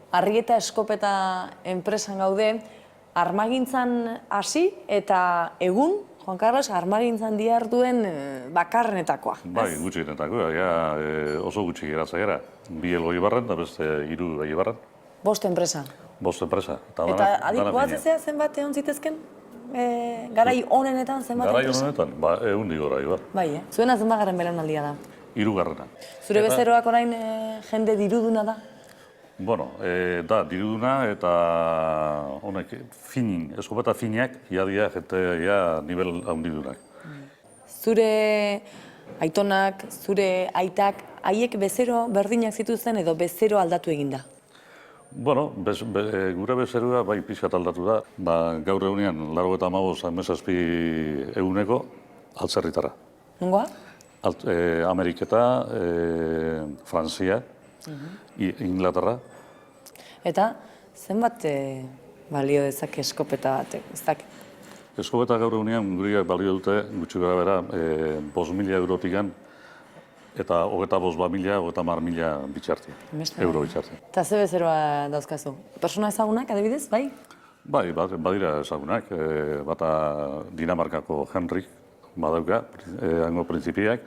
Arrieta Eskopeta enpresan gaude, armagintzan hasi eta egun, Juan Carlos, armagintzan diharduen bakarrenetakoa. Bai, gutxienetakoa, oso gutxi geratza gara. Bi Elgoibarren eta beste 3 Eibarren. 5 enpresa. 5 enpresa. Eta adikoatzea zenbat egon zitezken? Garai honenetan zenbat enpresa? Garai honetan, 100 gora, Ibar. Bai, zuena zenbagarren belaunaldia da? 3. Zure bezeroak orain jende diruduna da? Bueno, da, diruduna eta honek finin, eskopeta finak, ia jente, nivel handidunak. Zure aitonak, zure aitak, haiek bezero berdinak zituzten edo bezero aldatu eginda? Bueno, gure bezerua bai pixkat aldatu da. Gaur egunean, 95 eguneko altzerritara. Nungoa? Ameriketa, Frantzia, Inglaterra. Eta zenbat balio dezake eskopeta batek? Eskopeta gaur egunean guriak balio dute gutxi gara bera 5.000 eurotikan eta 25.000 bitxartia, euro bitxartia. Eta ze bezeroa dauzkazu? Persona ezagunak, adibidez, bai? Bai, badira ezagunak. Bata Dinamarkako Henrik badauka, hango prinzipiak.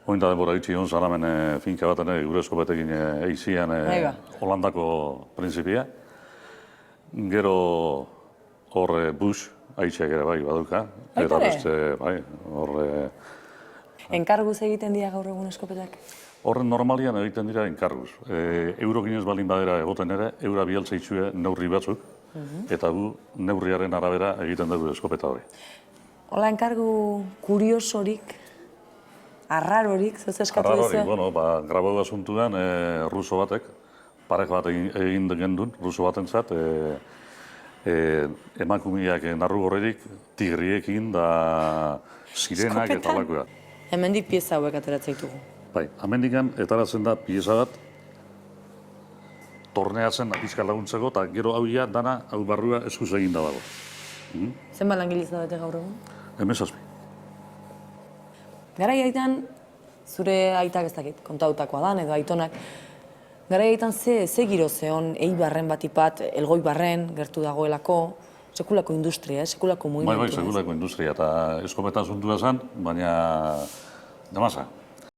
Oinda denbora gitxi hon zaramen finka baten gure eskopetekin eizian Holandako printzipia. Gero hor Bush aitxeak ere bai badauka. Eta beste, bai, hor... Enkarguz egiten dira gaur egun eskopetak? Horren normalian egiten dira enkarguz. Euroginez balin badera egoten ere, eura bialtza itxue neurri batzuk, eta gu neurriaren arabera egiten dugu eskopeta hori. Hola, enkargu kuriosorik, arrarorik, zuz eskatu duzu? Arrarorik, bueno, grabau asuntuan, ruso batek, pareja bat egin gendun, ruso batentzat, emakumiak narru gorrerik, tigriekin da sirenak eta lakoa. Hemendik pieza hauek ateratzen ditugu. Bai, hemendikan etaratzen da pieza bat, torneatzen apizka laguntzeko, eta gero hau dana, hau barrua eskuz egin da dago. Zenbat langiliz da bete gaur egun? 17. Garai aitan, zure aitak ez dakit, kontautakoa dan edo aitonak, garai aitan ze giro zeon, Eibarren batipat, Elgoibarren, gertu dagoelako, sekulako industria, sekulako mugimendu. Bai, sekulako industria, eta eskopetan zuntua zen, baina... Demasa.